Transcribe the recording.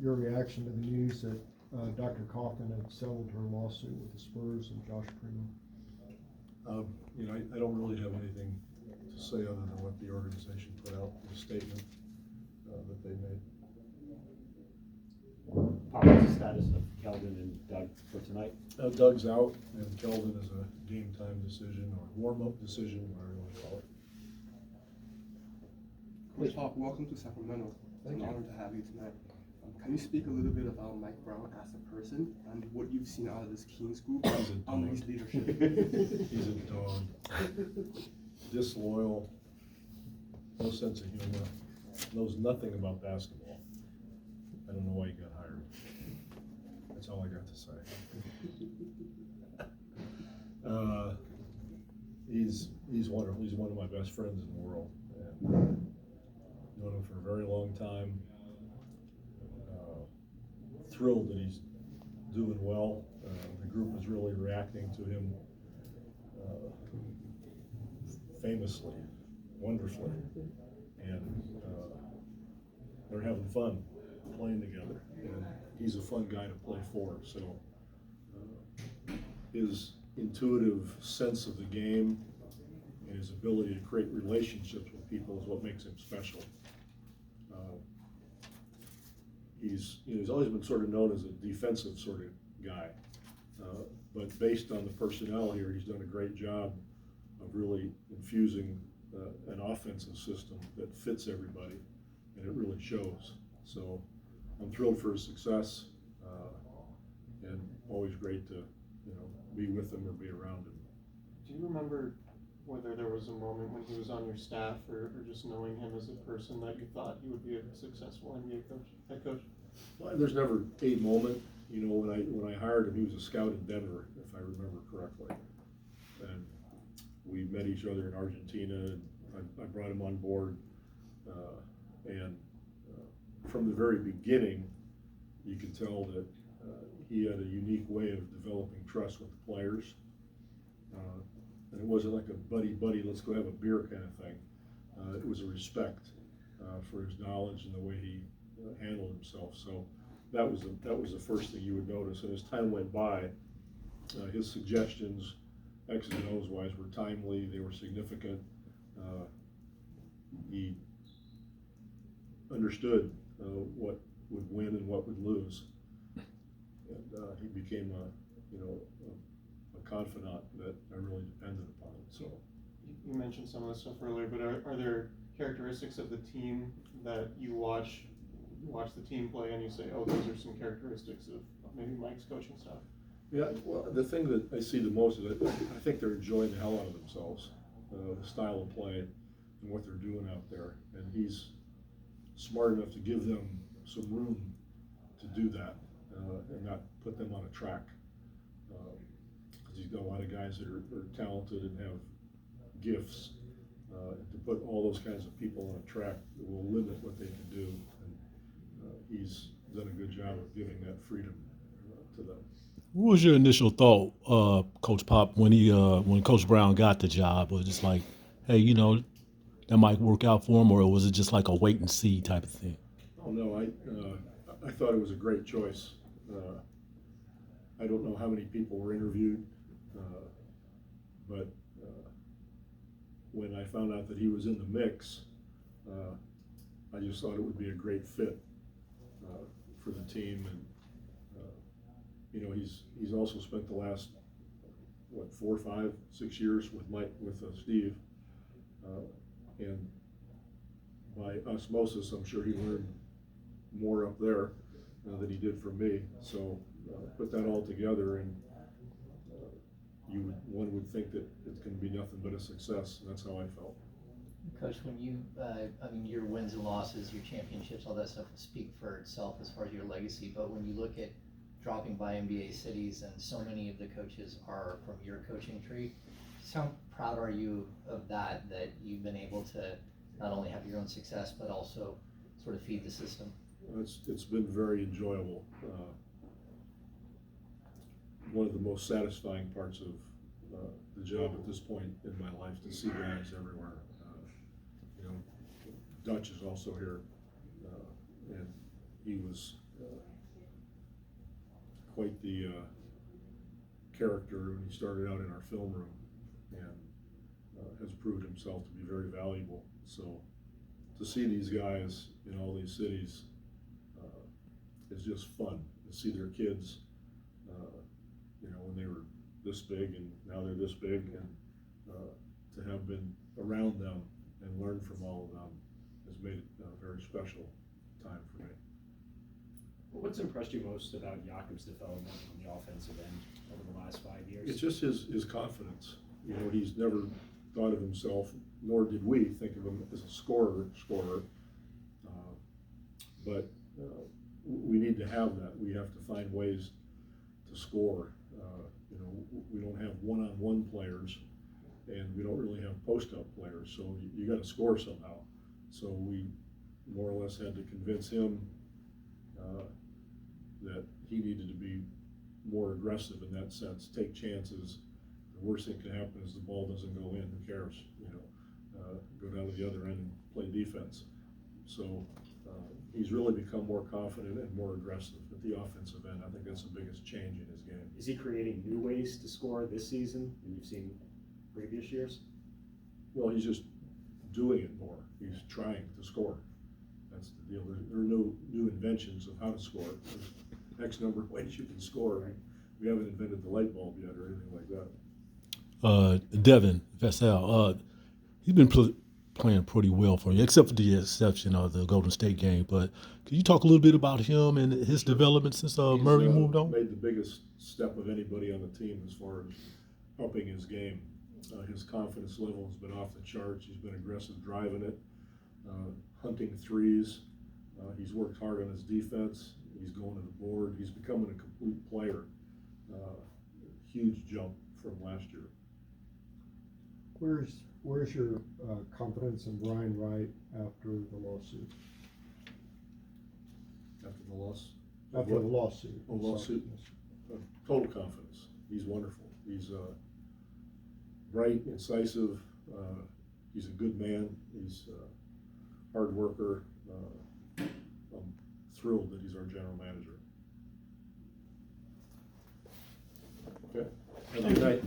your reaction to the news that Dr. Cauthen had settled her lawsuit with the Spurs and Josh Primo. I don't really have anything to say other than what the organization put out in the statement that they made. What's the status of Cauthen and Doug for tonight? Doug's out, and Cauthen is a game time decision or warm-up decision, whatever you want to call it. Coach Pop, welcome to Sacramento. It's an honor to have you tonight. Can you speak a little bit about Mike Brown as a person and what you've seen out of this Kings group under his leadership? He's a dog. Disloyal, no sense of humor, knows nothing about basketball. I don't know why he got hired. That's all I got to say. He's one of my best friends in the world, and known him for a very long time. Thrilled that he's doing well. The group is really reacting to him famously, wonderfully, and they're having fun playing together. And he's a fun guy to play for. So his intuitive sense of the game and his ability to create relationships with people is what makes him special. He's always been sort of known as a defensive sort of guy, but based on the personnel here, he's done a great job of really infusing an offensive system that fits everybody, and it really shows. So I'm thrilled for his success, and always great to be with him or be around him. Do you remember whether there was a moment when he was on your staff or just knowing him as a person that you thought he would be a successful NBA head coach? Well, there's never a moment. When I hired him, he was a scout in Denver, if I remember correctly. And we met each other in Argentina, and I brought him on board. From the very beginning, you could tell that he had a unique way of developing trust with the players. And it wasn't like a buddy, let's go have a beer kind of thing. It was a respect for his knowledge and the way he handled himself. So that was the first thing you would notice. And as time went by, his suggestions, X's and O's wise, were timely. They were significant. He understood what would win and what would lose, and he became a confidant that I really depended upon. So you mentioned some of this stuff earlier, but are there characteristics of the team that you watch the team play and you say, oh, those are some characteristics of maybe Mike's coaching style? Yeah, well, the thing that I see the most is I think they're enjoying the hell out of themselves, the style of play and what they're doing out there, and he's smart enough to give them some room to do that and not put them on a track, because he's got a lot of guys that are talented and have gifts. To put all those kinds of people on a track will limit what they can do, and he's done a good job of giving that freedom to them. What was your initial thought, Coach Pop, when Coach Brown got the job? Was it just like, hey, that might work out for him, or was it just like a wait and see type of thing? Oh no, I thought it was a great choice. I don't know how many people were interviewed, but when I found out that he was in the mix, I just thought it would be a great fit for the team. And he's also spent the last 4, 5, 6 years with Steve, and by osmosis, I'm sure he learned more up there than he did from me. So put that all together, and one would think that it can be nothing but a success, and that's how I felt. Coach, when your wins and losses, your championships, all that stuff will speak for itself as far as your legacy, but when you look at dropping by NBA cities, and so many of the coaches are from your coaching tree, just how proud are you of that you've been able to not only have your own success, but also sort of feed the system? It's been very enjoyable. One of the most satisfying parts of the job at this point in my life, to see guys everywhere. Dutch is also here, and he was quite the character when he started out in our film room, and has proved himself to be very valuable. So to see these guys in all these cities is just fun. To see their kids, when they were this big and now they're this big, and to have been around them and learn from all of them has made it a very special time for me. What's impressed you most about Jakob's development on the offensive end over the last 5 years? It's just his confidence. He's never thought of himself, nor did we think of him as a scorer. But we need to have that. We have to find ways to score. We don't have one-on-one players, and we don't really have post-up players, so you got to score somehow. So we more or less had to convince him that he needed to be more aggressive in that sense, take chances. The worst thing can happen is the ball doesn't go in. Who cares? Go down to the other end and play defense. So he's really become more confident and more aggressive at the offensive end. I think that's the biggest change in his game. Is he creating new ways to score this season than you've seen previous years? Well, he's just doing it more. He's trying to score. That's the deal. There are no new inventions of how to score. There's X number of ways you can score. Right? We haven't invented the light bulb yet or anything like that. Devin Vassell, he's been playing pretty well for you, except for the exception of the Golden State game. But can you talk a little bit about him and his development since Murray moved on? Made the biggest step of anybody on the team as far as upping his game. His confidence level has been off the charts. He's been aggressive driving it, hunting threes. He's worked hard on his defense. He's going to the board. He's becoming a complete player. Huge jump from last year. Where's your confidence in Brian Wright after the lawsuit? After the loss? After the lawsuit. Oh, lawsuit. Total confidence. He's wonderful. He's bright, incisive. He's a good man. He's a hard worker. I'm thrilled that he's our general manager. Okay. Have a good night.